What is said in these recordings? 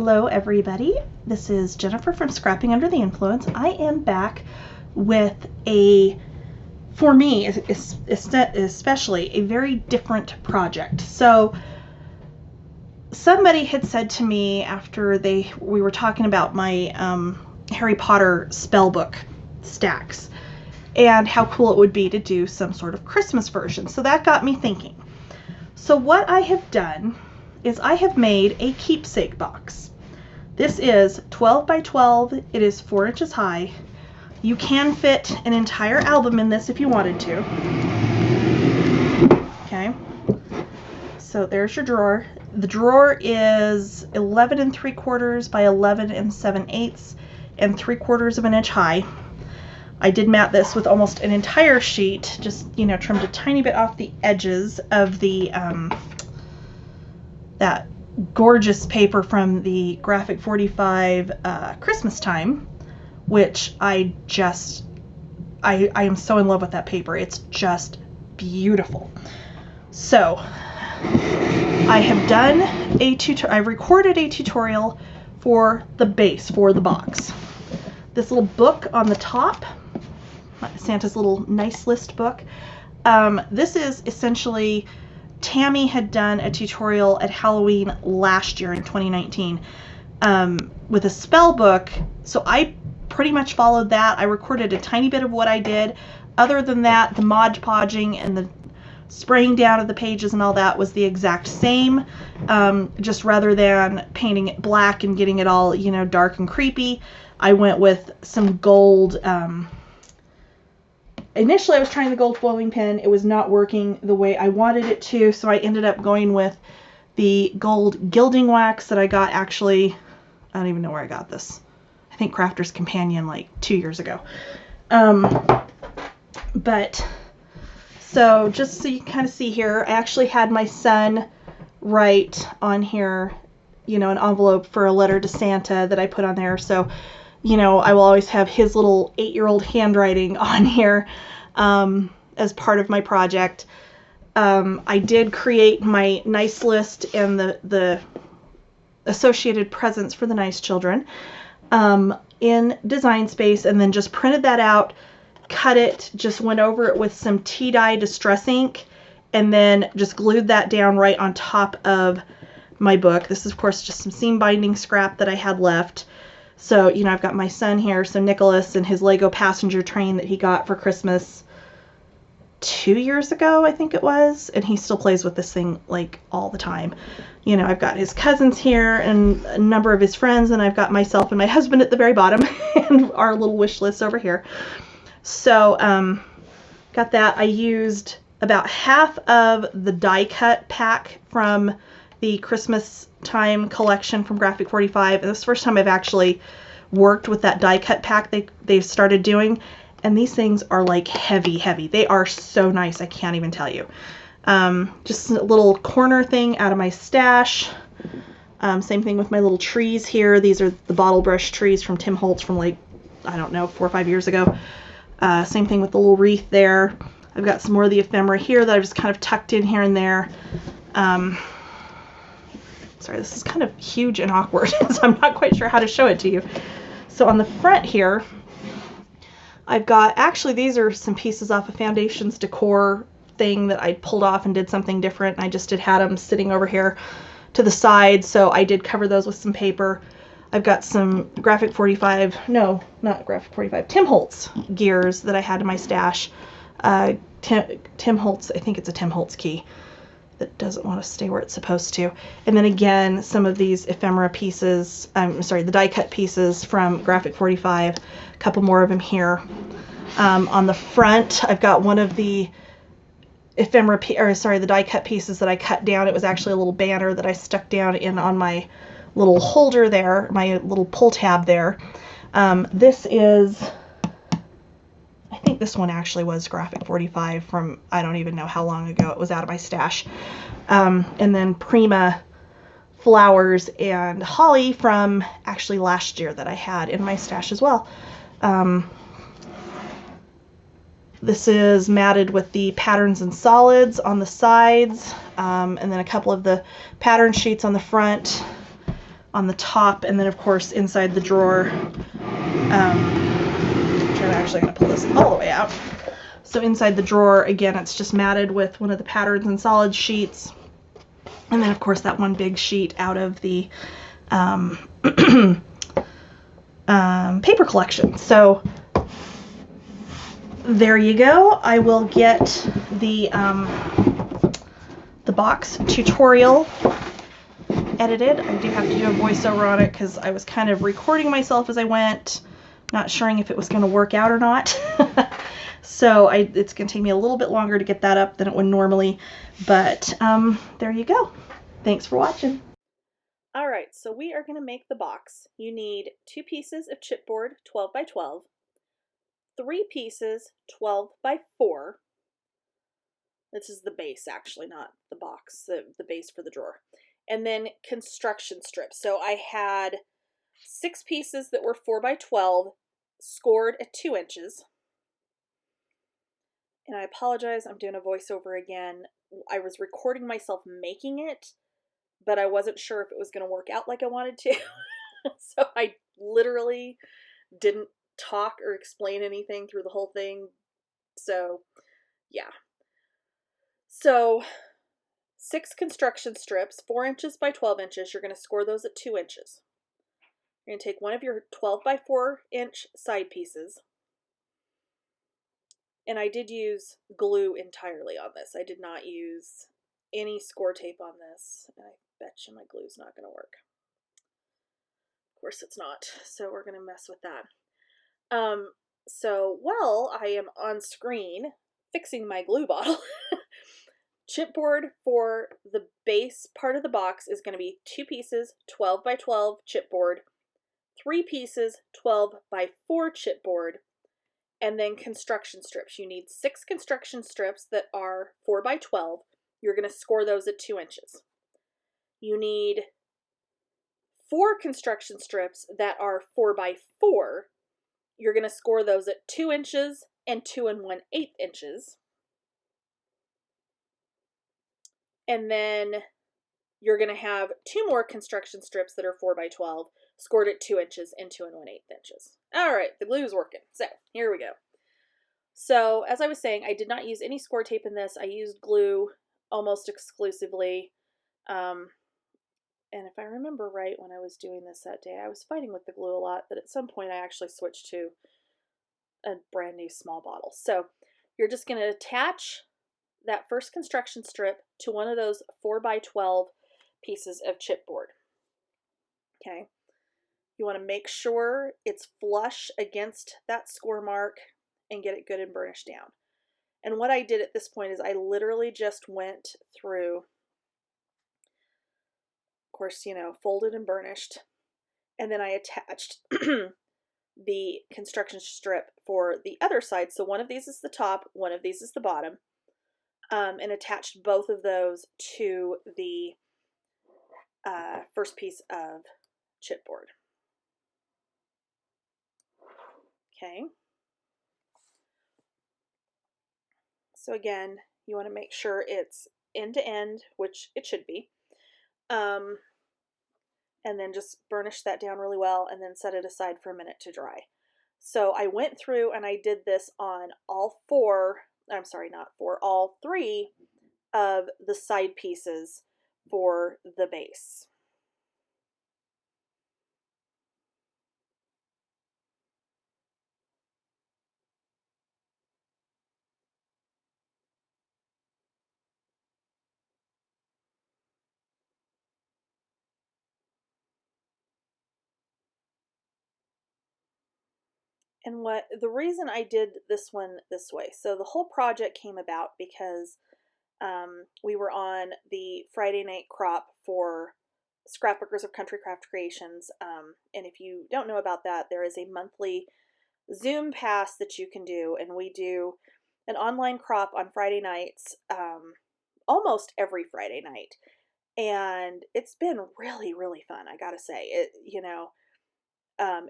Hello everybody, this is Jennifer from Scrapping Under the Influence. I am back with for me especially, a very different project. So somebody had said to me after we were talking about my Harry Potter spellbook stacks and how cool it would be to do some sort of Christmas version. So that got me thinking. So what I have done is I have made a keepsake box. This is 12 by 12. It is 4 inches high. You can fit an entire album in this if you wanted to. Okay. So there's your drawer. The drawer is 11 3/4 by 11 7/8 and 3/4 of an inch high. I did mat this with almost an entire sheet, just, trimmed a tiny bit off the edges of the that gorgeous paper from the Graphic 45 Christmas time, which I am so in love with that paper. It's just beautiful. So I have done I've recorded a tutorial for the base, for the box. This little book on the top, Santa's little nice list book. This is essentially, Tammy had done a tutorial at Halloween last year in 2019 with a spell book, so I pretty much followed that. I recorded a tiny bit of what I did. Other than that, the Mod Podging and the spraying down of the pages and all that was the exact same. Just rather than painting it black and getting it all, dark and creepy, I went with some gold. Initially, I was trying the gold foiling pen. It was not working the way I wanted it to, so I ended up going with the gold gilding wax that I got, actually, I don't even know where I got this. I think Crafter's Companion like 2 years ago. But, so just so you can kind of see here, I actually had my son write on here, an envelope for a letter to Santa that I put on there. So, I will always have his little 8-year-old handwriting on here as part of my project. I did create my nice list and the associated presents for the nice children in Design Space, and then just printed that out, cut it, just went over it with some tea dye distress ink, and then just glued that down right on top of my book. This is, of course, just some seam binding scrap that I had left. So, I've got my son here, so Nicholas and his Lego passenger train that he got for Christmas 2 years ago, I think it was, and he still plays with this thing, like, all the time. I've got his cousins here and a number of his friends, and I've got myself and my husband at the very bottom, and our little wish list over here. So, got that. I used about half of the die cut pack from the Christmas time collection from Graphic 45, and this is the first time I've actually worked with that die cut pack they've started doing, and these things are like heavy. They are so nice, I can't even tell you. Just a little corner thing out of my stash. Same thing with my little trees here. These are the bottle brush trees from Tim Holtz from, like, I don't know, 4 or 5 years ago. Same thing with the little wreath there. I've got some more of the ephemera here that I've just kind of tucked in here and there. Sorry, this is kind of huge and awkward, so I'm not quite sure how to show it to you. So on the front here, I've got, actually these are some pieces off of Foundations Decor thing that I pulled off and did something different. I just had them sitting over here to the side, so I did cover those with some paper. I've got some Graphic 45, no, not Graphic 45, Tim Holtz gears that I had in my stash. Tim Holtz, I think it's a Tim Holtz key that doesn't want to stay where it's supposed to. And then again, some of these ephemera pieces, the die cut pieces from Graphic 45, a couple more of them here. On the front, I've got one of the the die cut pieces that I cut down. It was actually a little banner that I stuck down on my little holder there, my little pull tab there. This is, I think this one actually was Graphic 45 from, I don't even know how long ago it was out of my stash. And then Prima flowers and holly from actually last year that I had in my stash as well. This is matted with the patterns and solids on the sides, and then a couple of the pattern sheets on the front. on the top, and then of course inside the drawer, I'm actually going to pull this all the way out. So inside the drawer, again, it's just matted with one of the patterns and solid sheets. And then of course that one big sheet out of the paper collection. So there you go. I will get the box tutorial edited. I do have to do a voiceover on it because I was kind of recording myself as I went, not sure if it was going to work out or not. So it's going to take me a little bit longer to get that up than it would normally, but there you go. Thanks for watching. All right, so we are going to make the box. You need 2 pieces of chipboard 12 by 12, 3 pieces 12 by 4. This is the base, actually, not the box, the base for the drawer. And then construction strips. So I had 6 pieces that were 4 by 12, scored at 2 inches. And I apologize, I'm doing a voiceover again. I was recording myself making it, but I wasn't sure if it was going to work out like I wanted to. So I literally didn't talk or explain anything through the whole thing. So yeah. So 6 construction strips, 4 inches by 12 inches. You're going to score those at 2 inches. You're going to take one of your 12 by 4 inch side pieces. And I did use glue entirely on this. I did not use any score tape on this. And I bet you my glue's not going to work. Of course it's not. So we're going to mess with that. So while I am on screen fixing my glue bottle, chipboard for the base part of the box is going to be 2 pieces 12 by 12 chipboard, 3 pieces 12 by 4 chipboard, and then construction strips. You need 6 construction strips that are 4 by 12. You're going to score those at 2 inches. You need 4 construction strips that are 4 by 4. You're going to score those at 2 inches and 2 1/8 inches. And then you're going to have 2 more construction strips that are 4 by 12, scored at 2 inches and 2 1/8 inches. All right, the glue is working. So here we go. So as I was saying, I did not use any score tape in this. I used glue almost exclusively. And if I remember right, when I was doing this that day, I was fighting with the glue a lot, but at some point I actually switched to a brand new small bottle. So you're just going to attach that first construction strip to one of those 4 by 12 pieces of chipboard. Okay. You want to make sure it's flush against that score mark and get it good and burnished down. And what I did at this point is I literally just went through, of course, folded and burnished, and then I attached the construction strip for the other side. So one of these is the top, one of these is the bottom, and attached both of those to the first piece of chipboard. Okay. So again, you want to make sure it's end to end, which it should be. And then just burnish that down really well and then set it aside for a minute to dry. So I went through and I did this on all 3 of the side pieces for the base. And the reason I did this one this way, so the whole project came about because we were on the Friday night crop for Scrapbookers of Country Craft Creations. And if you don't know about that, there is a monthly Zoom pass that you can do, and we do an online crop on Friday nights, almost every Friday night. And it's been really, really fun, I gotta say.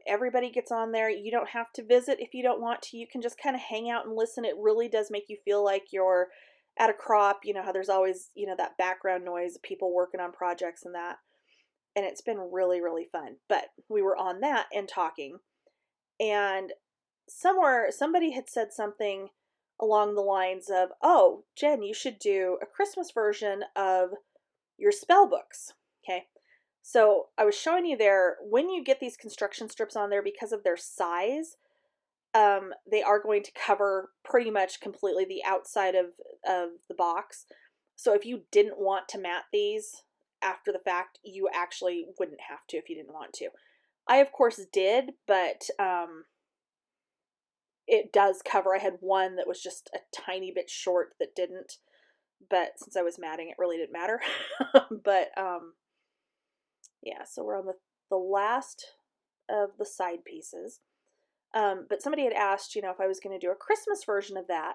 Everybody gets on there. You don't have to visit if you don't want to. You can just kind of hang out and listen. It really does make you feel like you're at a crop. You know how there's always, that background noise of people working on projects and that. and it's been really, really fun. But we were on that and talking, and somewhere somebody had said something along the lines of, oh, Jen, you should do a Christmas version of your spell books. Okay. So I was showing you there, when you get these construction strips on there, because of their size, they are going to cover pretty much completely the outside of the box. So if you didn't want to mat these after the fact, you actually wouldn't have to if you didn't want to. I, of course, did, but it does cover. I had one that was just a tiny bit short that didn't, but since I was matting, it really didn't matter. But yeah, so we're on the last of the side pieces. But somebody had asked, if I was going to do a Christmas version of that,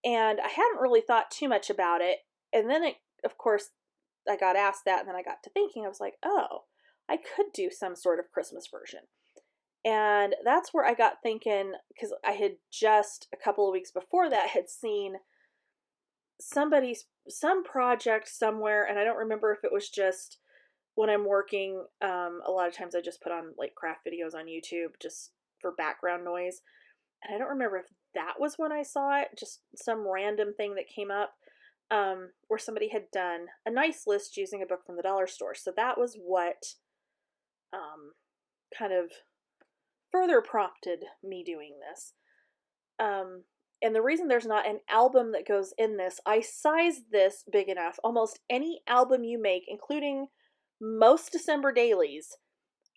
and I hadn't really thought too much about it. And then, of course, I got asked that, and then I got to thinking, I was like, oh, I could do some sort of Christmas version. And that's where I got thinking, because I had just a couple of weeks before that had seen some project somewhere, and I don't remember if it was just when I'm working. A lot of times I just put on like craft videos on YouTube just for background noise. And I don't remember if that was when I saw it, just some random thing that came up, where somebody had done a nice list using a book from the dollar store. So that was what kind of further prompted me doing this. And the reason there's not an album that goes in this, I sized this big enough. Almost any album you make, including most December dailies,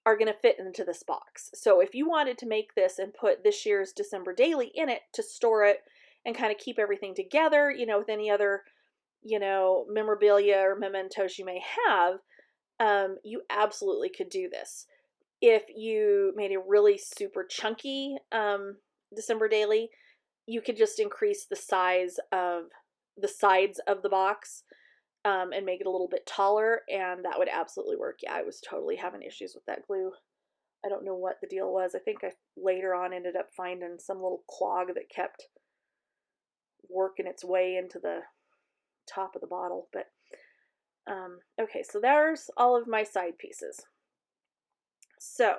are going to fit into this box. So if you wanted to make this and put this year's December daily in it to store it and kind of keep everything together, with any other, memorabilia or mementos you may have, you absolutely could do this. If you made a really super chunky December daily, you could just increase the size of the sides of the box and make it a little bit taller, and that would absolutely work. Yeah, I was totally having issues with that glue. I don't know what the deal was. I think I later on ended up finding some little clog that kept working its way into the top of the bottle. But okay, so there's all of my side pieces. So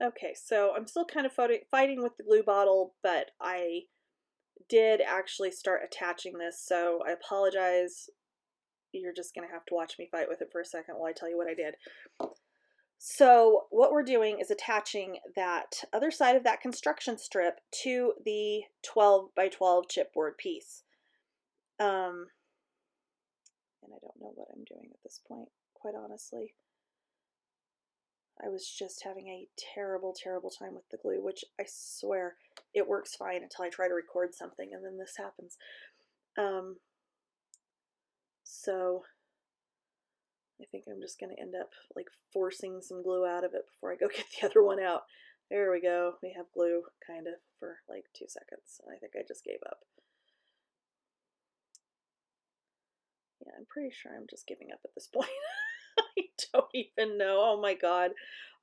okay, so I'm still kind of fighting with the glue bottle, but I did actually start attaching this, so I apologize. You're just going to have to watch me fight with it for a second while I tell you what I did. So what we're doing is attaching that other side of that construction strip to the 12 by 12 chipboard piece. And I don't know what I'm doing at this point, quite honestly. I was just having a terrible, terrible time with the glue, which I swear it works fine until I try to record something and then this happens. So I think I'm just going to end up like forcing some glue out of it before I go get the other one out. There we go. We have glue kind of for like 2 seconds. I think I just gave up. Yeah, I'm pretty sure I'm just giving up at this point. I don't even know. Oh my God.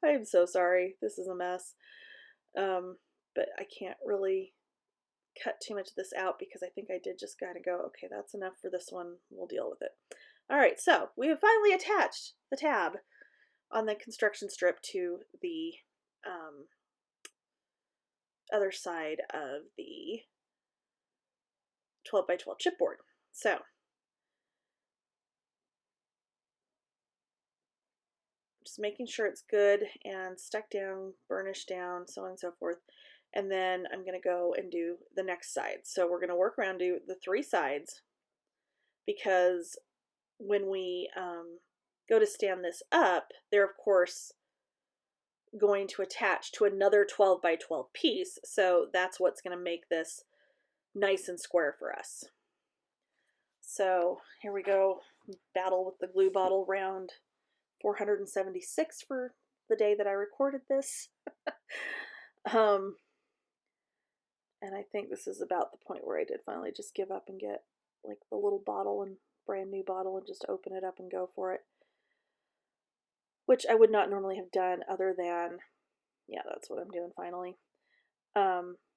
I am so sorry. This is a mess. But I can't really cut too much of this out because I think I did just gotta go, okay, that's enough for this one. We'll deal with it. All right, so we have finally attached the tab on the construction strip to the other side of the 12 by 12 chipboard. So just making sure it's good and stuck down, burnished down, so on and so forth. And then I'm going to go and do the next side. So we're going to work around to the 3 sides, because when we go to stand this up, they're of course going to attach to another 12 by 12 piece. So that's what's going to make this nice and square for us. So here we go, battle with the glue bottle, round 476 for the day that I recorded this. And I think this is about the point where I did finally just give up and get like the little bottle and brand new bottle and just open it up and go for it. Which I would not normally have done, other than, yeah, that's what I'm doing finally.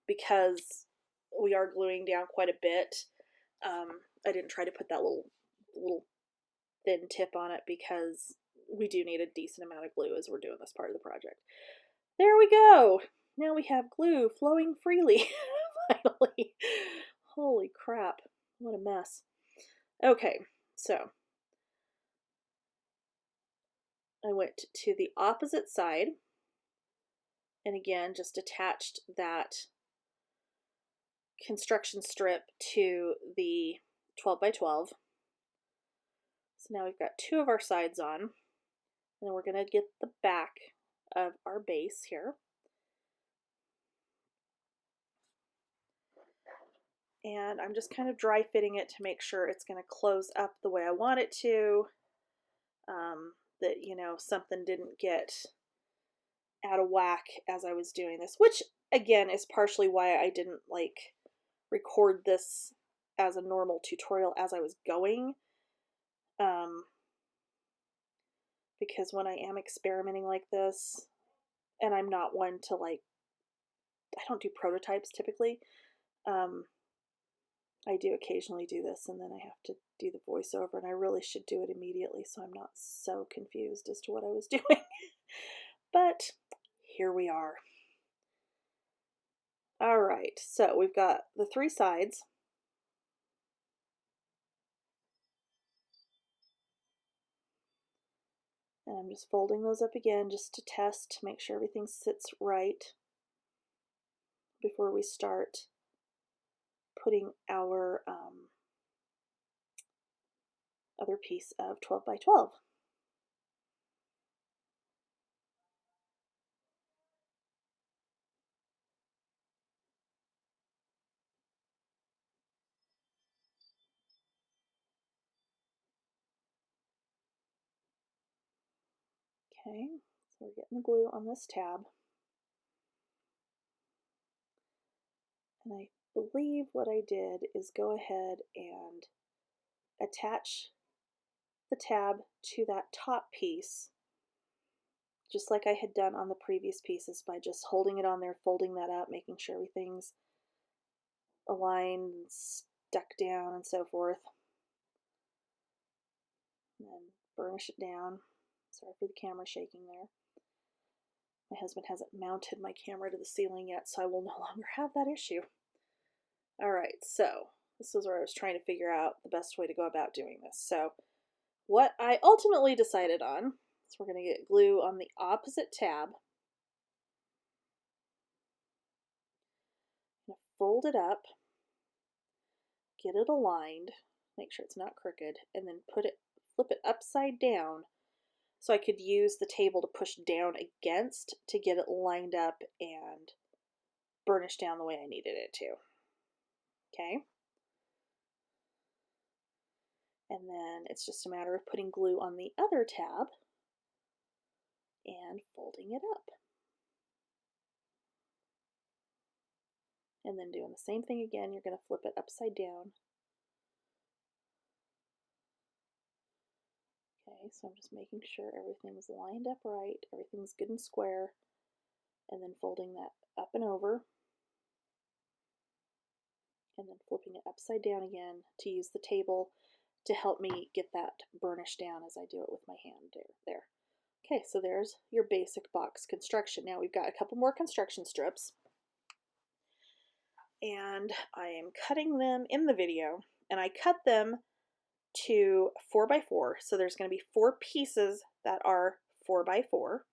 Because we are gluing down quite a bit. I didn't try to put that little thin tip on it because we do need a decent amount of glue as we're doing this part of the project. There we go. Now we have glue flowing freely. Finally. Holy crap. What a mess. Okay, so I went to the opposite side and again just attached that construction strip to the 12 by 12. So now we've got two of our sides on, and then we're going to get the back of our base here. And I'm just kind of dry fitting it to make sure it's going to close up the way I want it to, that, you know, something didn't get out of whack as I was doing this, which again is partially why I didn't like record this as a normal tutorial as I was going, because when I am experimenting like this, and I'm not one to like, I don't do prototypes typically, I do occasionally do this and then I have to do the voiceover, and I really should do it immediately so I'm not so confused as to what I was doing. But here we are. All right, so we've got the three sides. And I'm just folding those up again just to test, to make sure everything sits right before we start putting our other piece of 12 by 12. Okay, so we're getting the glue on this tab. And I believe what I did is go ahead and attach the tab to that top piece, just like I had done on the previous pieces, by just holding it on there, folding that up, making sure everything's aligned, stuck down, and so forth. And then burnish it down. Sorry for the camera shaking there. My husband hasn't mounted my camera to the ceiling yet, so I will no longer have that issue. Alright, so this is where I was trying to figure out the best way to go about doing this. So what I ultimately decided on is we're going to get glue on the opposite tab. I'm going to fold it up, get it aligned, make sure it's not crooked, and then flip it upside down so I could use the table to push down against to get it lined up and burnished down the way I needed it to. Okay? And then it's just a matter of putting glue on the other tab and folding it up. And then doing the same thing again, you're going to flip it upside down. Okay, so I'm just making sure everything's lined up right, everything's good and square, and then folding that up and over, and then flipping it upside down again to use the table to help me get that burnished down as I do it with my hand there. Okay, so there's your basic box construction. Now we've got a couple more construction strips, and I am cutting them in the video, and I cut them to 4 by 4, so there's going to be 4 pieces that are 4 by 4.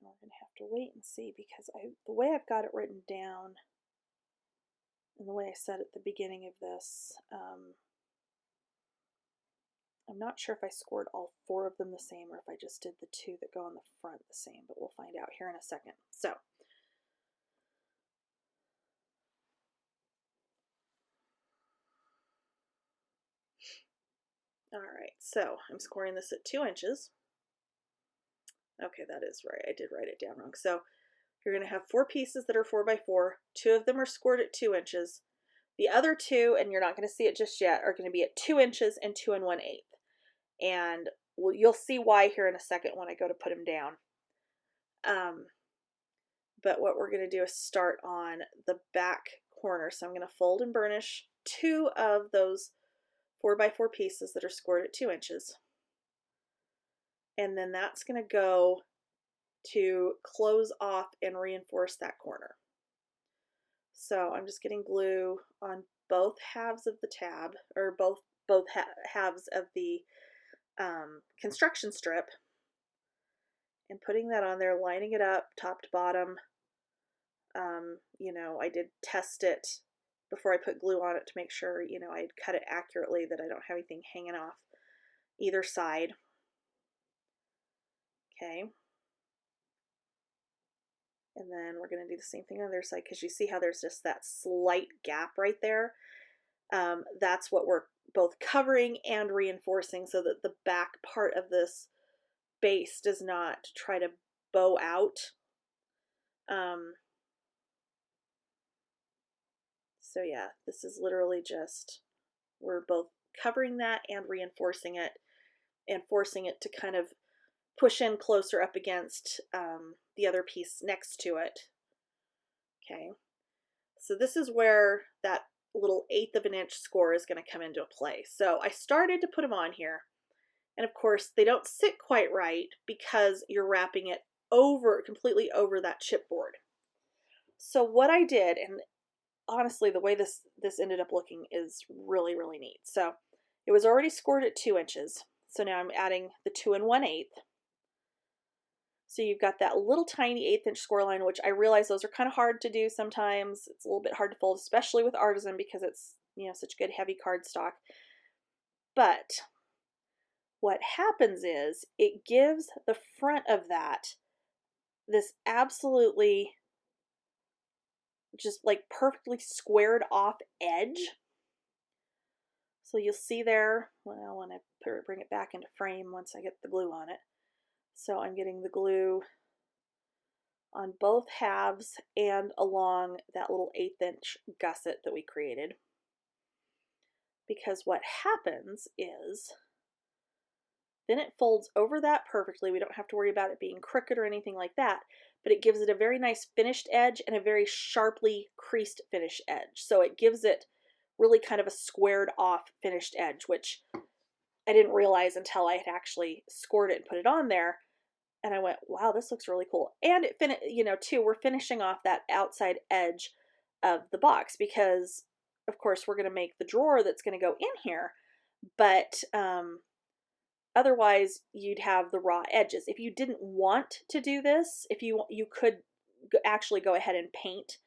And we're going to have to wait and see, because the way I've got it written down and the way I said at the beginning of this, I'm not sure if I scored all 4 of them the same or if I just did the 2 that go on the front the same, but we'll find out here in a second. So, alright, so I'm scoring this at 2 inches. Okay, that is right. I did write it down wrong. So you're going to have 4 pieces that are 4 by 4. 2 of them are scored at 2 inches. The other 2, and you're not going to see it just yet, are going to be at 2 inches and 2 1/8. And well, you'll see why here in a second when I go to put them down. But what we're going to do is start on the back corner. So I'm going to fold and burnish 2 of those 4x4 pieces that are scored at 2 inches. And then that's going to go to close off and reinforce that corner. So I'm just getting glue on both halves of the tab, or both halves of the construction strip, and putting that on there, lining it up top to bottom. You know, I did test it before I put glue on it to make sure, you know, I had cut it accurately, that I don't have anything hanging off either side. Okay. And then we're going to do the same thing on the other side, because you see how there's just that slight gap right there. That's what we're both covering and reinforcing, so that the back part of this base does not try to bow out. So yeah, this is literally just, we're both covering that and reinforcing it, and forcing it to kind of push in closer up against the other piece next to it. Okay, so this is where that little 1/8 of an inch score is going to come into play. So I started to put them on here, and of course they don't sit quite right because you're wrapping it over, completely over that chipboard. So what I did, and honestly the way this ended up looking is really, really neat. So it was already scored at 2 inches. So now I'm adding the 2 1/8. So you've got that little tiny 1/8 inch score line, which I realize those are kind of hard to do sometimes. It's a little bit hard to fold, especially with Artisan, because it's, you know, such good heavy cardstock. But what happens is it gives the front of that this absolutely just like perfectly squared off edge. So you'll see there, well, when I bring it back into frame once I get the glue on it. So I'm getting the glue on both halves and along that little 1/8 inch gusset that we created. Because what happens is then it folds over that perfectly. We don't have to worry about it being crooked or anything like that, but it gives it a very nice finished edge and a very sharply creased finished edge. So it gives it really kind of a squared off finished edge, which I didn't realize until I had actually scored it and put it on there. And I went, wow, this looks really cool. And it you know, too, we're finishing off that outside edge of the box, because of course we're going to make the drawer that's going to go in here, but otherwise you'd have the raw edges. If you didn't want to do this, if you could actually go ahead and paint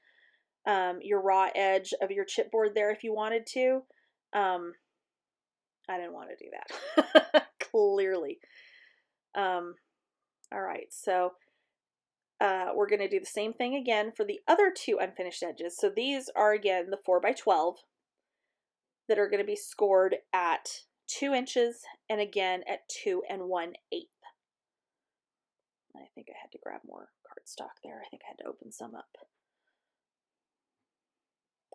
your raw edge of your chipboard there if you wanted to. I didn't want to do that, clearly. All right, so we're going to do the same thing again for the other 2 unfinished edges. So these are, again, the 4x12 that are going to be scored at 2 inches, and again at 2 1/8. I think I had to grab more cardstock there. I think I had to open some up.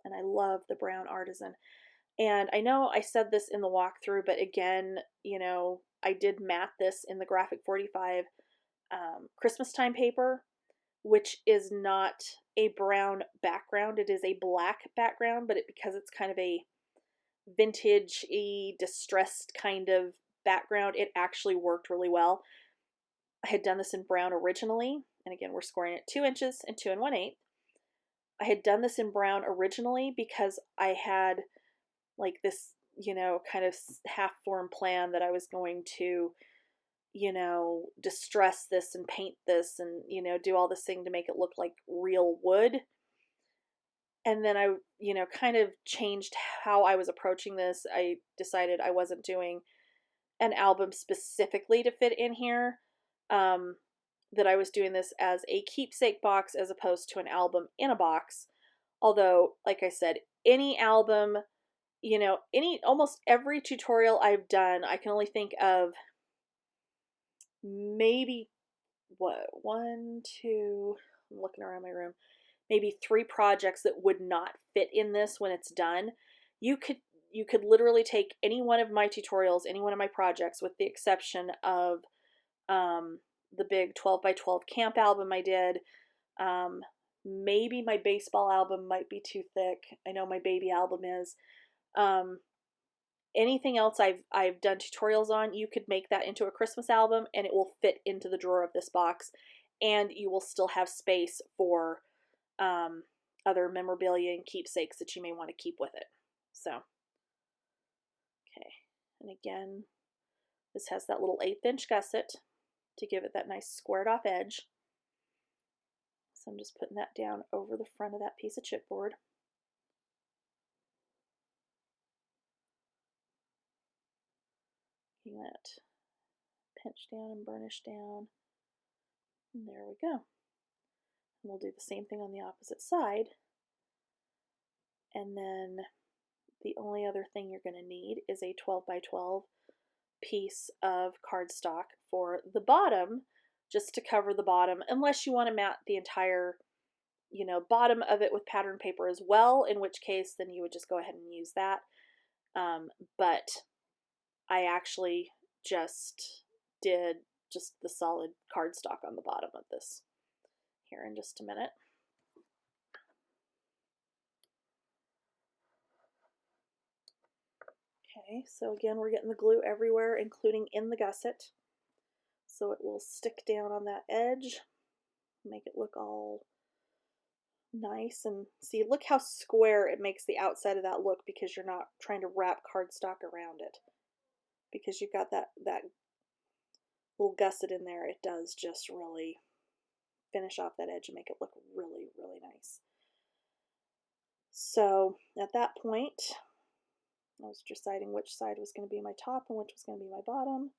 And I love the brown Artisan. And I know I said this in the walkthrough, but again, you know, I did mat this in the Graphic 45 Christmas time paper, which is not a brown background. It is a black background, but because it's kind of a vintage-y, distressed kind of background, it actually worked really well. I had done this in brown originally, and again, we're scoring at 2 inches and 2 1/8. I had done this in brown originally because I had like this, you know, kind of half-formed plan that I was going to, you know, distress this and paint this and, you know, do all this thing to make it look like real wood. And then I, you know, kind of changed how I was approaching this. I decided I wasn't doing an album specifically to fit in here, that I was doing this as a keepsake box as opposed to an album in a box. Although, like I said, any album, you know, almost every tutorial I've done, I can only think of maybe, what, 1, 2, I'm looking around my room, maybe 3 projects that would not fit in this when it's done. You could, you could literally take any one of my tutorials, any one of my projects, with the exception of the big 12 by 12 camp album I did. Maybe my baseball album might be too thick. I know my baby album is. Anything else I've done tutorials on, you could make that into a Christmas album and it will fit into the drawer of this box, and you will still have space for other memorabilia and keepsakes that you may want to keep with it. So, okay, and again, this has that little 1/8 inch gusset to give it that nice squared off edge. So I'm just putting that down over the front of that piece of chipboard. Getting that pinch down and burnish down. And there we go. And we'll do the same thing on the opposite side. And then the only other thing you're going to need is a 12 by 12 piece of cardstock for the bottom, just to cover the bottom, unless you want to mat the entire, you know, bottom of it with pattern paper as well, in which case then you would just go ahead and use that. But I actually just did just the solid cardstock on the bottom of this here in just a minute. Okay, so again, we're getting the glue everywhere, including in the gusset. So it will stick down on that edge, make it look all nice. And see, look how square it makes the outside of that look, because you're not trying to wrap cardstock around it. Because you've got that little gusset in there, it does just really finish off that edge and make it look really, really nice. So at that point, I was deciding which side was going to be my top and which was going to be my bottom.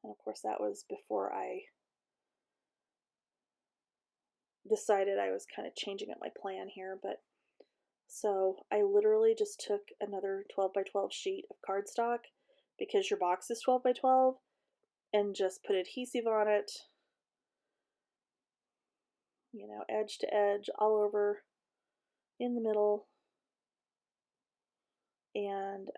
And of course that was before I decided I was kind of changing up my plan here. But so I literally just took another 12 by 12 sheet of cardstock, because your box is 12 by 12, and just put adhesive on it, you know, edge to edge, all over, in the middle, and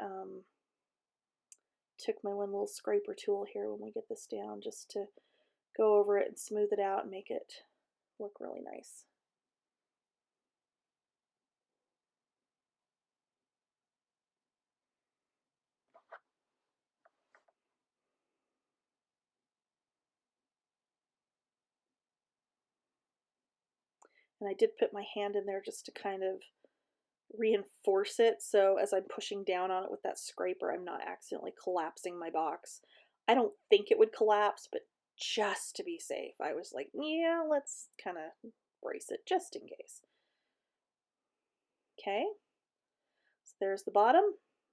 took my one little scraper tool here when we get this down, just to go over it and smooth it out and make it look really nice. And I did put my hand in there just to kind of reinforce it, so as I'm pushing down on it with that scraper, I'm not accidentally collapsing my box. I don't think it would collapse, but just to be safe, I was like, yeah, let's kind of brace it just in case. Okay, so there's the bottom.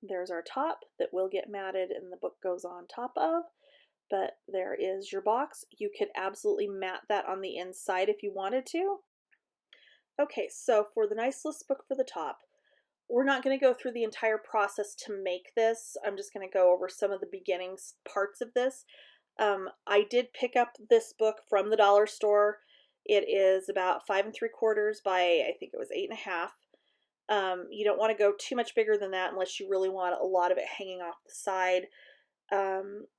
There's our top that will get matted and the book goes on top of. But there is your box. You could absolutely mat that on the inside if you wanted to. Okay, so for the nice list book for the top, we're not going to go through the entire process to make this. I'm just going to go over some of the beginning parts of this. I did pick up this book from the dollar store. It is about 5 3/4 by, I think it was 8 1/2. You don't want to go too much bigger than that unless you really want a lot of it hanging off the side.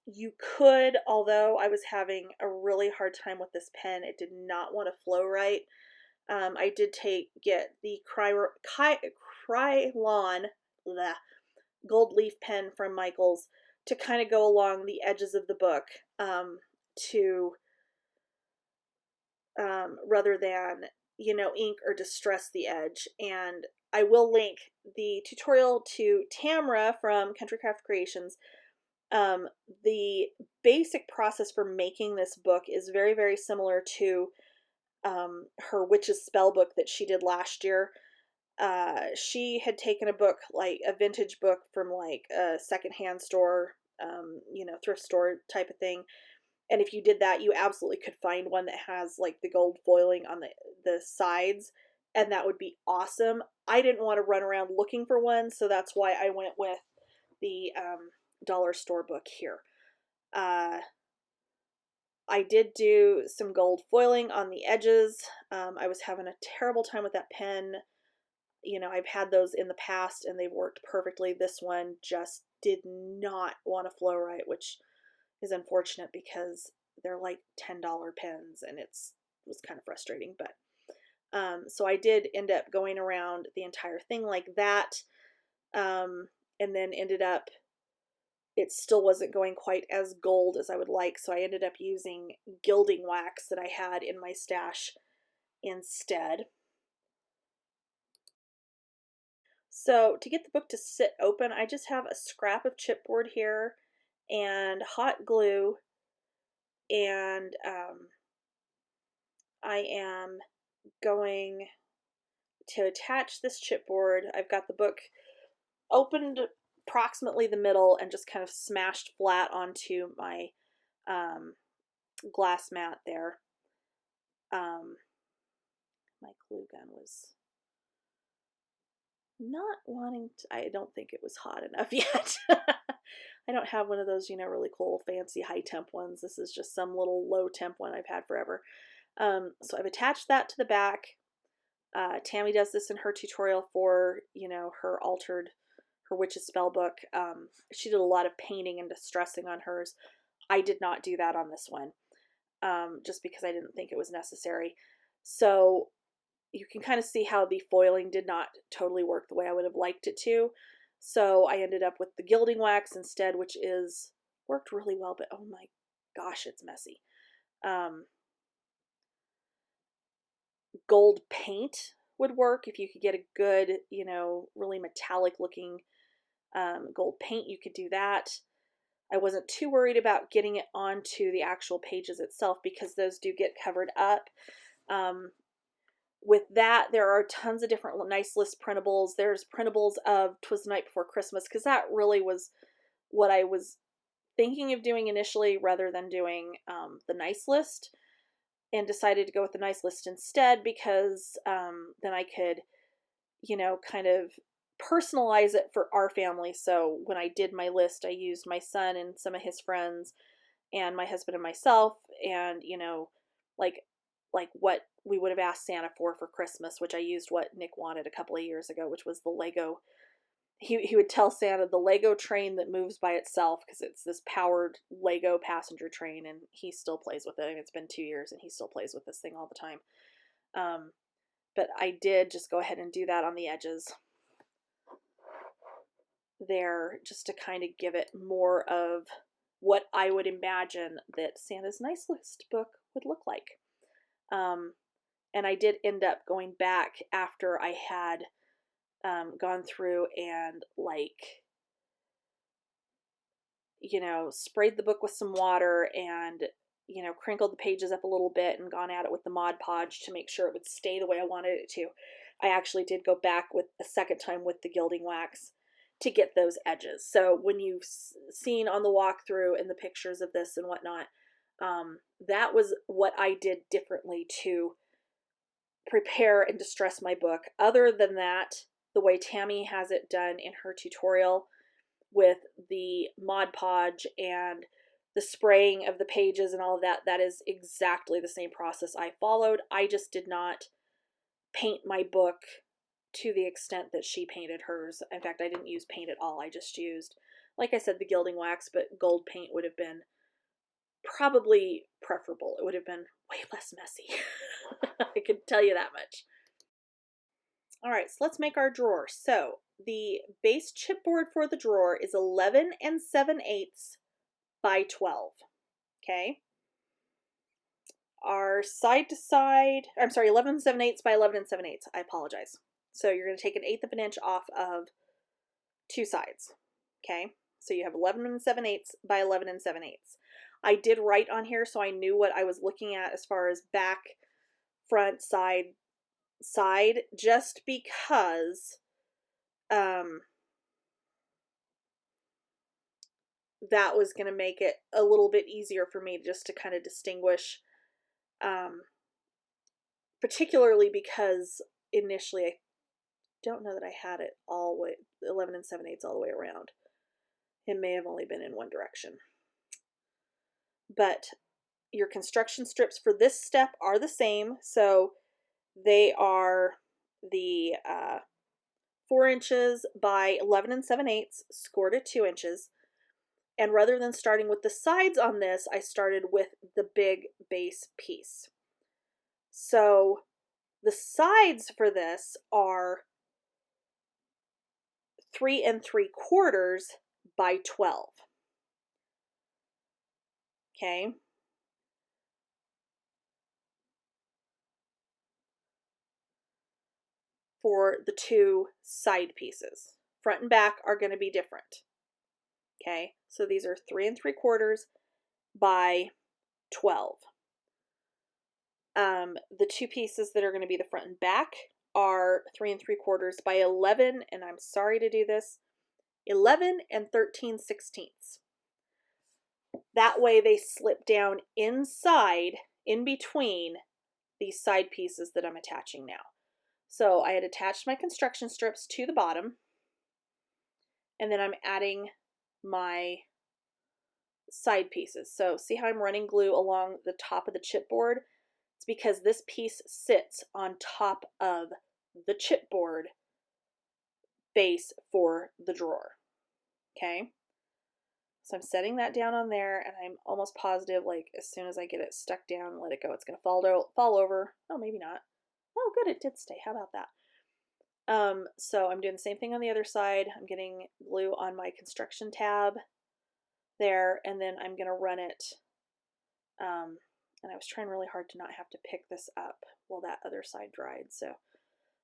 You could, although I was having a really hard time with this pen, it did not want to flow right. I did get the Krylon gold leaf pen from Michaels to kind of go along the edges of the book, rather than, you know, ink or distress the edge. And I will link the tutorial to Tamra from Country Craft Creations. The basic process for making this book is very, very similar to her Witch's Spell book that she did last year. She had taken a book, like a vintage book from like a secondhand store, you know, thrift store type of thing. And if you did that, you absolutely could find one that has like the gold foiling on the sides, and that would be awesome. I didn't want to run around looking for one, so that's why I went with the dollar store book here. I did do some gold foiling on the edges. I was having a terrible time with that pen You know, I've had those in the past and they've worked perfectly. This one just did not want to flow right, which is unfortunate because they're like $10 pens and it was kind of frustrating. But so I did end up going around the entire thing like that, and then ended up, it still wasn't going quite as gold as I would like, so I ended up using gilding wax that I had in my stash instead. So to get the book to sit open, I just have a scrap of chipboard here and hot glue, and I am going to attach this chipboard. I've got the book opened approximately the middle and just kind of smashed flat onto my glass mat there. My glue gun was not wanting to, I don't think it was hot enough yet. I don't have one of those, you know, really cool fancy high temp ones. This is just some little low temp one I've had forever. So I've attached that to the back. Tammy does this in her tutorial for, you know, her witch's spell book. She did a lot of painting and distressing on hers. I did not do that on this one, just because I didn't think it was necessary. So you can kind of see how the foiling did not totally work the way I would have liked it to. So I ended up with the gilding wax instead, which is worked really well, but oh my gosh, it's messy. Gold paint would work if you could get a good, you know, really metallic looking gold paint. You could do that. I wasn't too worried about getting it onto the actual pages itself because those do get covered up. With that, there are tons of different nice list printables. There's printables of 'Twas the Night Before Christmas, because that really was what I was thinking of doing initially rather than doing the nice list, and decided to go with the nice list instead because then I could, you know, kind of personalize it for our family. So when I did my list, I used my son and some of his friends and my husband and myself, and, you know, like what we would have asked Santa for Christmas, which I used what Nick wanted a couple of years ago, which was the Lego. He would tell Santa the Lego train that moves by itself, because it's this powered Lego passenger train, and he still plays with it. I mean, it's been 2 years and he still plays with this thing all the time. But I did just go ahead and do that on the edges there, just to kind of give it more of what I would imagine that Santa's Nice List book would look like. And I did end up going back after I had gone through and, like, you know, sprayed the book with some water and, you know, crinkled the pages up a little bit and gone at it with the Mod Podge to make sure it would stay the way I wanted it to. I actually did go back with a second time with the gilding wax to get those edges. So when you've seen on the walkthrough and the pictures of this and whatnot, that was what I did differently to prepare and distress my book. Other than that, the way Tammy has it done in her tutorial with the Mod Podge and the spraying of the pages and all of that, that is exactly the same process I followed. I just did not paint my book to the extent that she painted hers. In fact, I didn't use paint at all. I just used, like I said, the gilding wax, but gold paint would have been probably preferable. It would have been way less messy. I can tell you that much. All right, so let's make our drawer. So the base chipboard for the drawer is 11 7/8 by 12. Okay. Our side to side, I'm sorry, 11 7/8 by 11 7/8. I apologize. So you're going to take 1/8 of an inch off of two sides. Okay. So you have 11 7/8 by 11 7/8. I did write on here so I knew what I was looking at as far as back, front, side, just because that was going to make it a little bit easier for me just to kind of distinguish, particularly because initially I don't know that I had it all the way 11 7/8 all the way around. It may have only been in one direction. But your construction strips for this step are the same, so they are the 4 inches by 11 7/8, scored at 2 inches. And rather than starting with the sides on this, I started with the big base piece. So the sides for this are 3 3/4 by 12. Okay. For the two side pieces. Front and back are going to be different. Okay. So these are 3 3/4 by 12. The two pieces that are going to be the front and back are 3 3/4 by 11, and I'm sorry to do this, 11 13/16. That way they slip down inside, in between these side pieces that I'm attaching now. So I had attached my construction strips to the bottom, and then I'm adding my side pieces. So see how I'm running glue along the top of the chipboard? It's because this piece sits on top of the chipboard base for the drawer. Okay, so I'm setting that down on there, and I'm almost positive, like, as soon as I get it stuck down and let it go, it's going to fall over. Oh, maybe not. Oh, good, it did stay. How about that? So I'm doing the same thing on the other side. I'm getting glue on my construction tab there, and then I'm going to run it. And I was trying really hard to not have to pick this up while that other side dried, so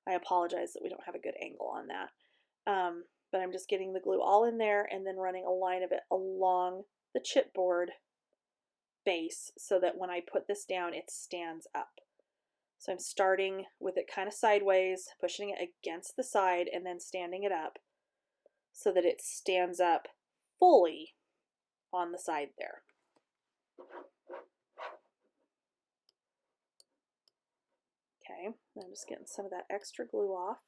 I apologize that we don't have a good angle on that. But I'm just getting the glue all in there and then running a line of it along the chipboard base so that when I put this down, it stands up. So I'm starting with it kind of sideways, pushing it against the side, and then standing it up so that it stands up fully on the side there. Okay, I'm just getting some of that extra glue off.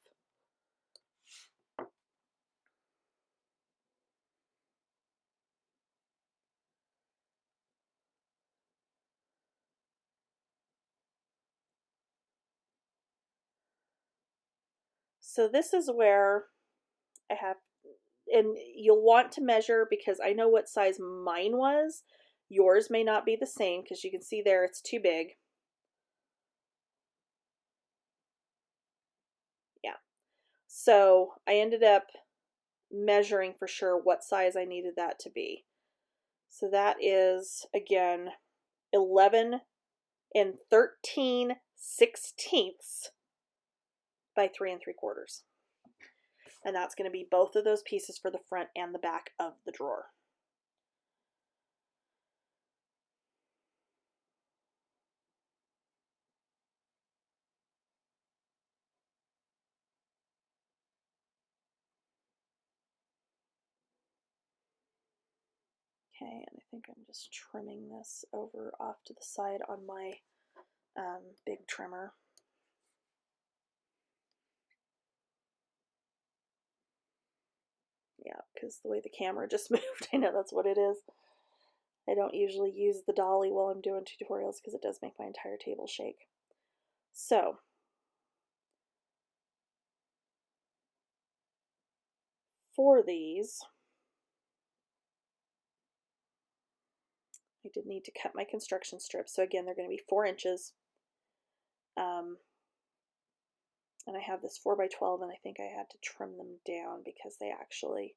So this is where I have, and you'll want to measure because I know what size mine was. Yours may not be the same because you can see there it's too big. Yeah. So I ended up measuring for sure what size I needed that to be. So that is, again, 11 13/16 by 3 3/4. And that's going to be both of those pieces for the front and the back of the drawer. Okay, and I think I'm just trimming this over off to the side on my big trimmer. Yeah, because the way the camera just moved, I know that's what it is. I don't usually use the dolly while I'm doing tutorials because it does make my entire table shake. So, for these, I did need to cut my construction strips. So again, they're going to be 4 inches. And I have this 4 by 12, and I think I had to trim them down because they actually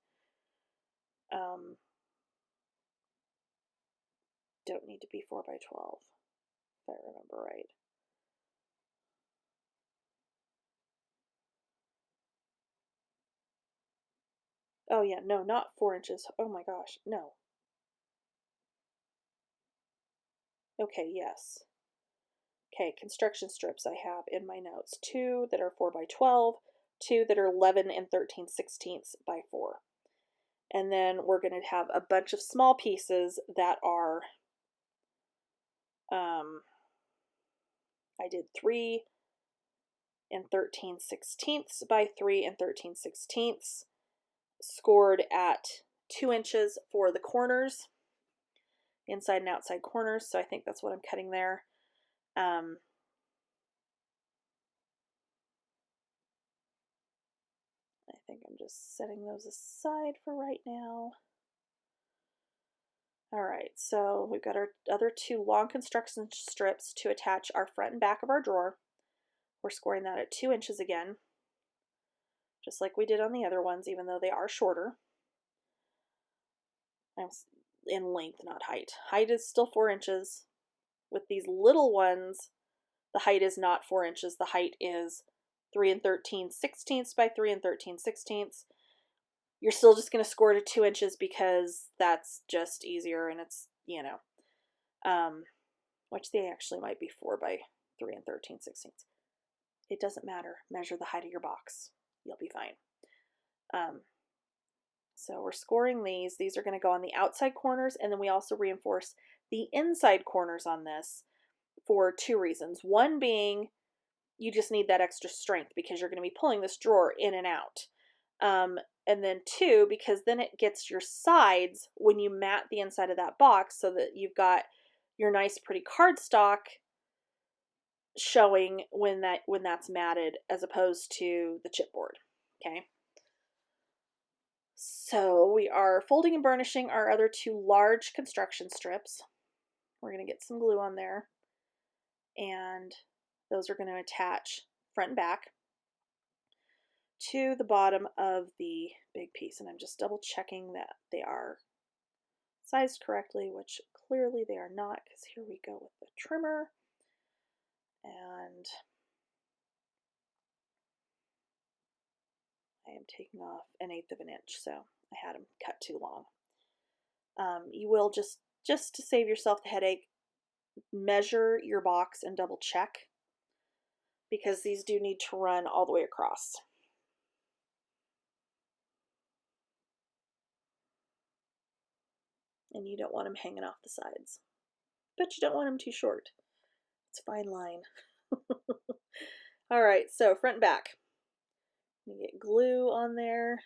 don't need to be 4 by 12, if I remember right. Oh yeah, no, not 4 inches. Oh my gosh, no. Okay, yes. Okay, construction strips I have in my notes. 2 that are 4 by 12, 2 that are 11 13/16 by 4. And then we're going to have a bunch of small pieces that are, I did 3 13/16 by 3 13/16, scored at 2 inches for the corners, inside and outside corners. So I think that's what I'm cutting there. I think I'm just setting those aside for right now. All right, so we've got our other two long construction strips to attach our front and back of our drawer. We're scoring that at 2 inches again, just like we did on the other ones, even though they are shorter. In length, not height. Height is still 4 inches. With these little ones, the height is not 4 inches. The height is 3 13/16 by 3 13/16. You're still just going to score to 2 inches because that's just easier, and it's, you know, which they actually might be 4 by 3 13/16. It doesn't matter. Measure the height of your box. You'll be fine. So we're scoring these. These are going to go on the outside corners, and then we also reinforce the inside corners on this for 2 reasons. One being you just need that extra strength because you're going to be pulling this drawer in and out. And then 2, because then it gets your sides when you mat the inside of that box so that you've got your nice pretty cardstock showing when that's matted as opposed to the chipboard. Okay. So we are folding and burnishing our other 2 large construction strips. We're going to get some glue on there, and those are going to attach front and back to the bottom of the big piece. And I'm just double checking that they are sized correctly, which clearly they are not, because here we go with the trimmer. And I am taking off 1/8 of an inch, so I had them cut too long. You will just to save yourself the headache, measure your box and double check, because these do need to run all the way across. And you don't want them hanging off the sides, but you don't want them too short. It's a fine line. All right, so front and back. You get glue on there.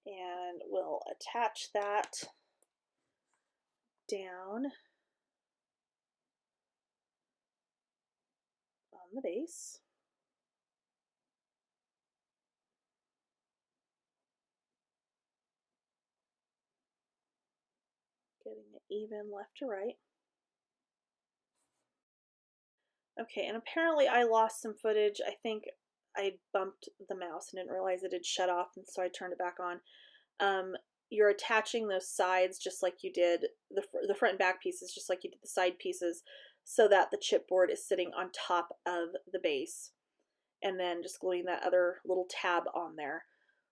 And we'll attach that down on the base. Getting it even left to right. Okay, and apparently I lost some footage. I think I bumped the mouse and didn't realize it had shut off, and so I turned it back on. You're attaching those sides just like you did the front and back pieces, just like you did the side pieces, so that the chipboard is sitting on top of the base, and then just gluing that other little tab on there.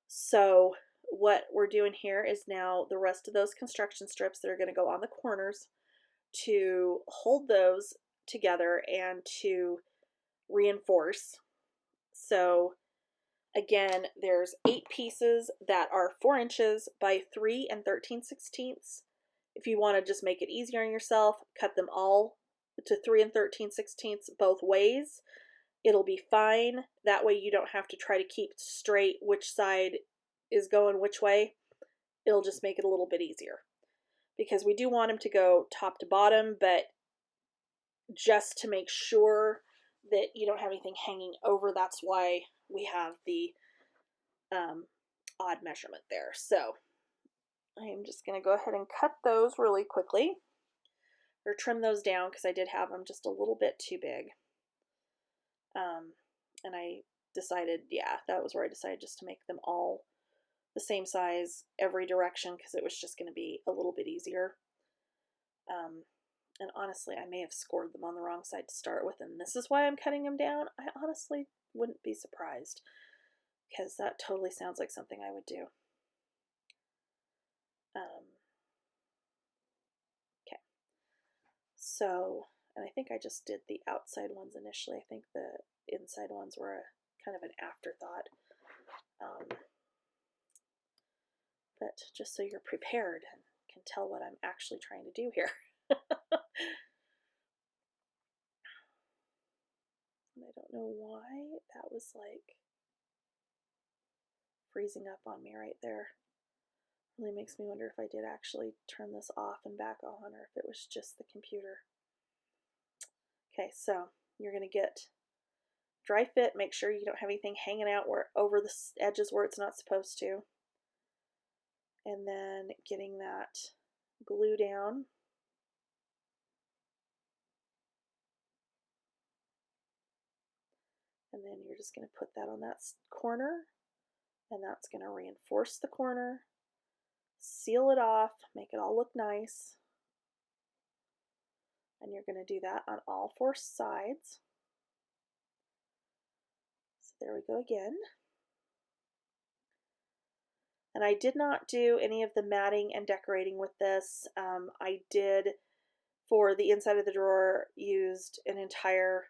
So what we're doing here is now the rest of those construction strips that are going to go on the corners to hold those together and to reinforce. So again, there's 8 pieces that are 4 inches by 3 13/16. If you want to just make it easier on yourself, cut them all to 3 13/16 both ways. It'll be fine. That way you don't have to try to keep straight which side is going which way. It'll just make it a little bit easier, because we do want them to go top to bottom, but just to make sure that you don't have anything hanging over, that's why we have the odd measurement there. So I am just going to go ahead and cut those really quickly, or trim those down, because I did have them just a little bit too big. And I decided, yeah, that was where I decided just to make them all the same size every direction, because it was just going to be a little bit easier. And honestly, I may have scored them on the wrong side to start with, and this is why I'm cutting them down. I honestly wouldn't be surprised, because that totally sounds like something I would do. Okay. So, and I think I just did the outside ones initially. I think the inside ones were kind of an afterthought. But just so you're prepared and can tell what I'm actually trying to do here. And I don't know why that was like freezing up on me right there. Really makes me wonder if I did actually turn this off and back on, or if it was just the computer. Okay, so you're going to get dry fit. Make sure you don't have anything hanging out where over the edges where it's not supposed to. And then getting that glue down. And then you're just going to put that on that corner, and that's going to reinforce the corner, seal it off, make it all look nice. And you're going to do that on all 4 sides. So there we go again. And I did not do any of the matting and decorating with this. I did, for the inside of the drawer, used an entire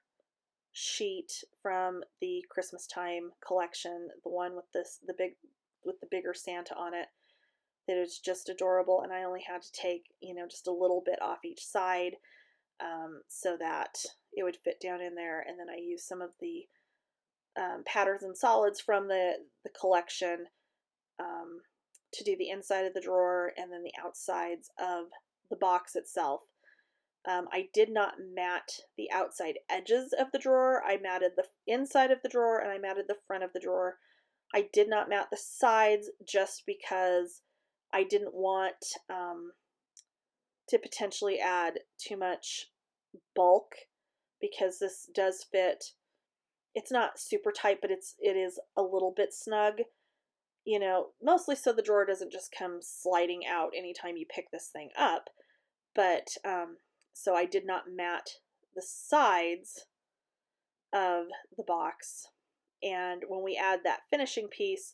sheet from the Christmas time collection, the one with the bigger Santa on it. That is just adorable, and I only had to take, just a little bit off each side so that it would fit down in there. And then I used some of the patterns and solids from the collection to do the inside of the drawer and then the outsides of the box itself. I did not mat the outside edges of the drawer. I matted the inside of the drawer and I matted the front of the drawer. I did not mat the sides just because I didn't want to potentially add too much bulk, because this does fit. It's not super tight, but it is a little bit snug, mostly so the drawer doesn't just come sliding out anytime you pick this thing up. But so I did not mat the sides of the box. And when we add that finishing piece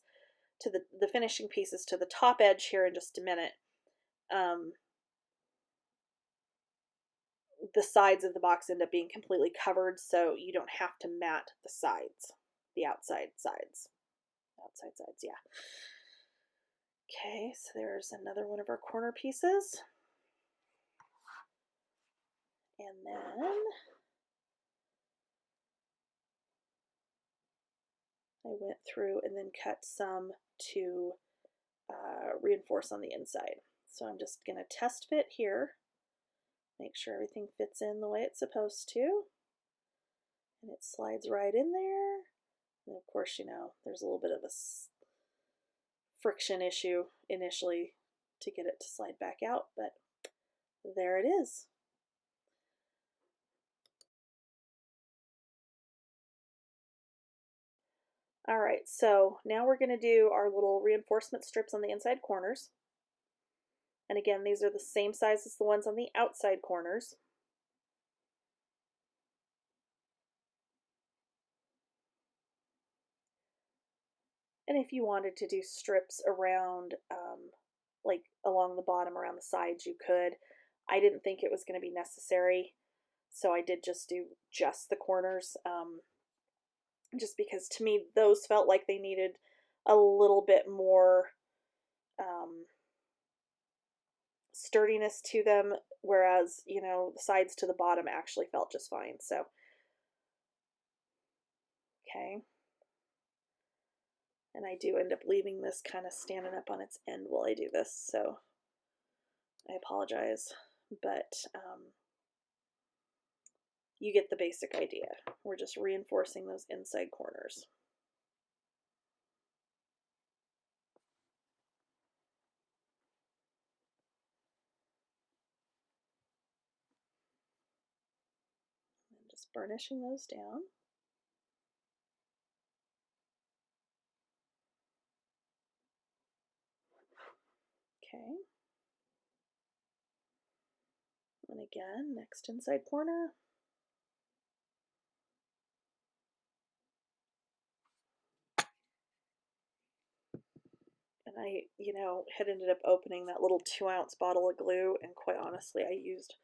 to the finishing pieces to the top edge here in just a minute, the sides of the box end up being completely covered, so you don't have to mat the sides, the outside sides. Outside sides, yeah. Okay, so there's another one of our corner pieces. And then I went through and then cut some to reinforce on the inside. So I'm just going to test fit here, make sure everything fits in the way it's supposed to, and it slides right in there. And of course, there's a little bit of a friction issue initially to get it to slide back out, but there it is. All right, so now we're going to do our little reinforcement strips on the inside corners. And again, these are the same size as the ones on the outside corners. And if you wanted to do strips around, like along the bottom, around the sides, you could. I didn't think it was going to be necessary, so I did just do just the corners, just because to me those felt like they needed a little bit more sturdiness to them, whereas, the sides to the bottom actually felt just fine. So, okay. And I do end up leaving this kind of standing up on its end while I do this, so I apologize, but you get the basic idea. We're just reinforcing those inside corners. And just burnishing those down. Okay. And again, next inside corner. And I, had ended up opening that little 2-ounce bottle of glue, and quite honestly, I used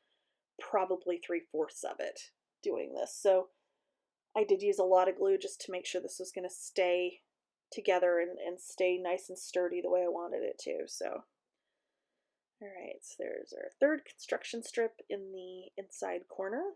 probably 3/4 of it doing this. So I did use a lot of glue just to make sure this was going to stay together and stay nice and sturdy the way I wanted it to. So, all right, so there's our third construction strip in the inside corner.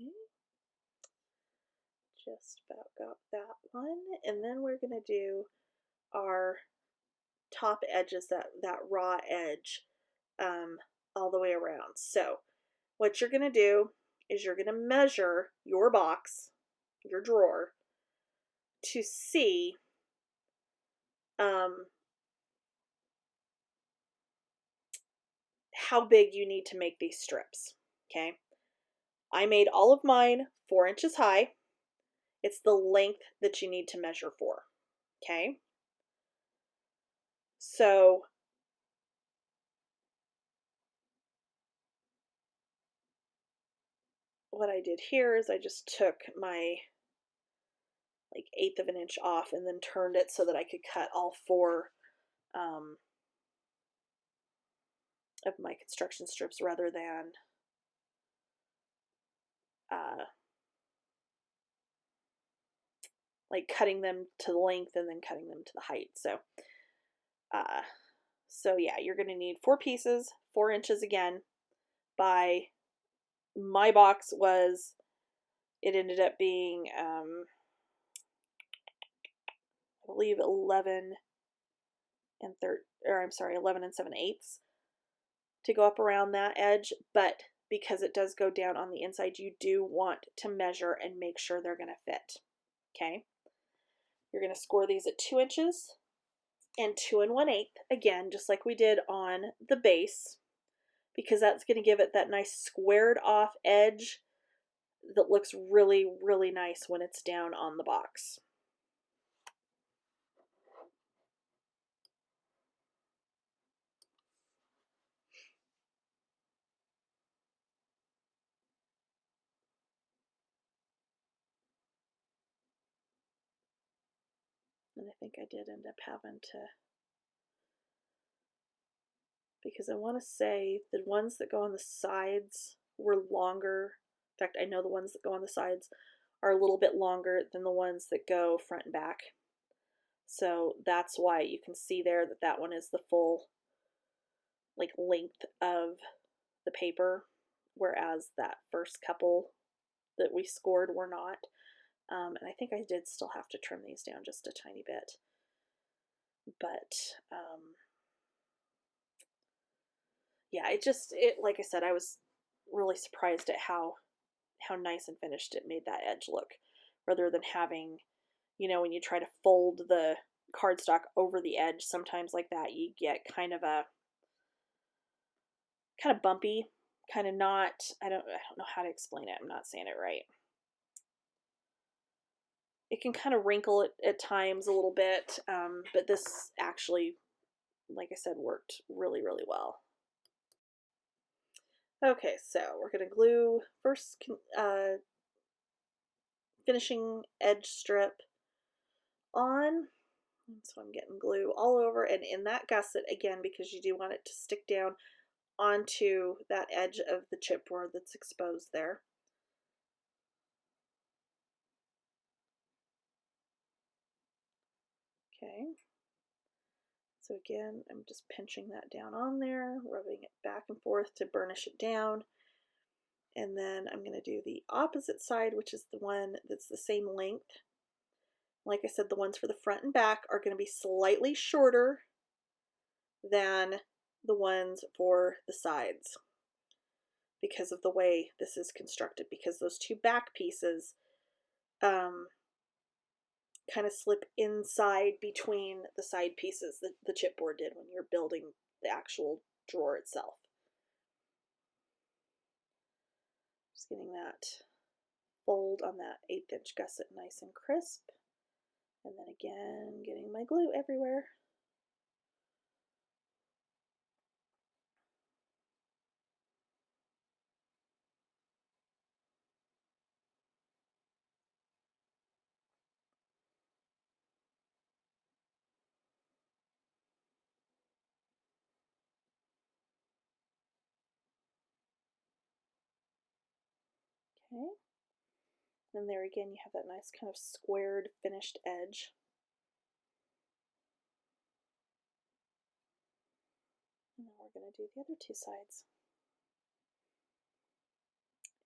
Okay, just about got that one. And then we're going to do our top edges, that raw edge, all the way around. So what you're going to do is you're going to measure your box, your drawer, to see how big you need to make these strips. Okay, I made all of mine 4 inches high. It's the length that you need to measure for. Okay, so what I did here is I just took my like 1/8 of an inch off and then turned it so that I could cut all 4 of my construction strips rather than like cutting them to the length and then cutting them to the height. So yeah, you're going to need 4 pieces, 4 inches again. By my box was, it ended up being I believe 11 and 7/8 to go up around that edge, but because it does go down on the inside, you do want to measure and make sure they're going to fit. Okay, you're going to score these at 2 inches and 2 1/8, again, just like we did on the base, because that's going to give it that nice squared off edge that looks really, really nice when it's down on the box. And I think I did end up having to, because I want to say the ones that go on the sides were longer. In fact, I know the ones that go on the sides are a little bit longer than the ones that go front and back. So that's why you can see there that that one is the full like length of the paper, whereas that first couple that we scored were not. And I think I did still have to trim these down just a tiny bit. But yeah, it like I said, I was really surprised at how nice and finished it made that edge look, rather than having, when you try to fold the cardstock over the edge, sometimes like that you get kind of bumpy, kind of not, I don't know how to explain it. I'm not saying it right. It can kind of wrinkle at times a little bit, but this actually, like I said, worked really, really well. Okay, so we're going to glue first finishing edge strip on. So I'm getting glue all over and in that gusset again, because you do want it to stick down onto that edge of the chipboard that's exposed there. Okay, so again, I'm just pinching that down on there, rubbing it back and forth to burnish it down. And then I'm going to do the opposite side, which is the one that's the same length. Like I said, the ones for the front and back are going to be slightly shorter than the ones for the sides because of the way this is constructed, because those 2 back pieces kind of slip inside between the side pieces that the chipboard did when you're building the actual drawer itself. Just getting that fold on that 1/8 inch gusset nice and crisp. And then again, getting my glue everywhere. Okay. And there again, you have that nice kind of squared finished edge. And now we're going to do the other 2 sides.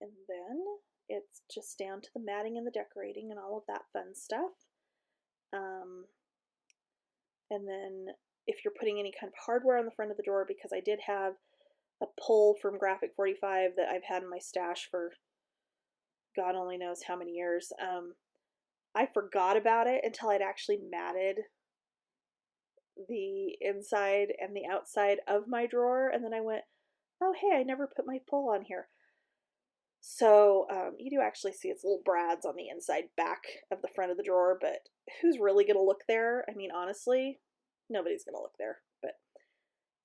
And then It's just down to the matting and the decorating and all of that fun stuff. And then if you're putting any kind of hardware on the front of the drawer, because I did have a pull from Graphic 45 that I've had in my stash for God only knows how many years. I forgot about it until I'd actually matted the inside and the outside of my drawer, and then I went, oh hey, I never put my pull on here. So you do actually see its little brads on the inside back of the front of the drawer, but who's really going to look there? I mean, honestly, nobody's going to look there, but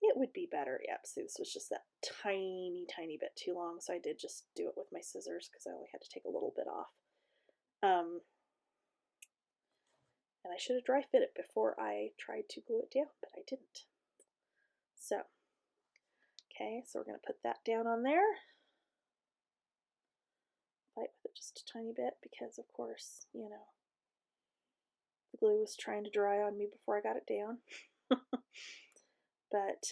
it would be better. Yep, see, this was just that tiny, tiny bit too long, so I did just do it with my scissors because I only had to take a little bit off. And I should have dry fit it before I tried to glue it down, but I didn't. So, okay, so we're going to put that down on there. Fight with it just a tiny bit because, of course, you know, the glue was trying to dry on me before I got it down. But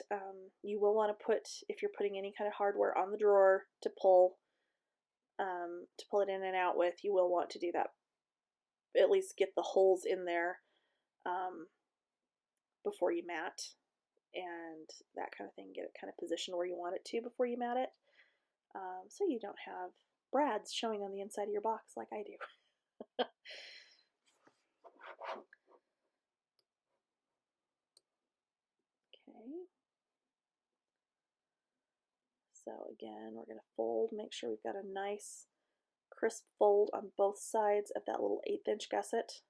you will want to put, if you're putting any kind of hardware on the drawer to pull it in and out with, you will want to do that. At least get the holes in there before you mat and that kind of thing. Get it kind of positioned where you want it to before you mat it, so you don't have brads showing on the inside of your box like I do. Okay. So again, we're going to fold, make sure we've got a nice crisp fold on both sides of that little 1/8 inch gusset.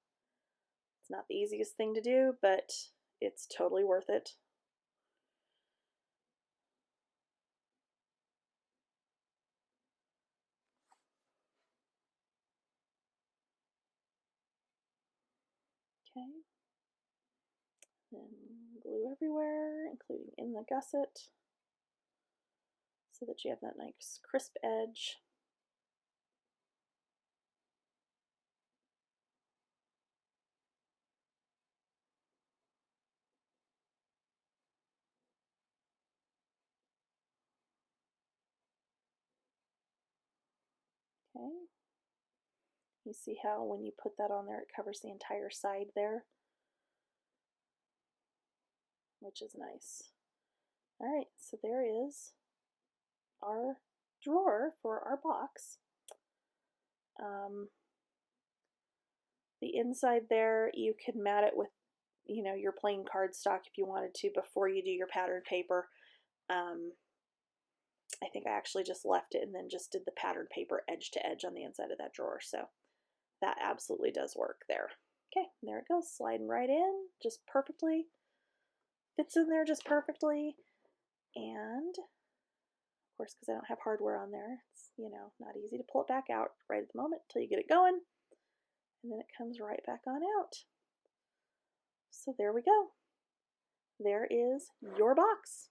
It's not the easiest thing to do, but it's totally worth it. Okay. And glue everywhere, including in the gusset, so that you have that nice crisp edge. Okay. You see how when you put that on there, it covers the entire side there, which is nice. All right, so there is our drawer for our box. The inside there, you could mat it with, you know, your plain cardstock if you wanted to before you do your pattern paper. I think I actually just left it and then just did the pattern paper edge to edge on the inside of that drawer. So that absolutely does work there. Okay, there it goes, sliding right in, just perfectly. Fits in there just perfectly. And of course, because I don't have hardware on there, it's, you know, not easy to pull it back out right at the moment until you get it going. And then it comes right back on out. So there we go. There is your box.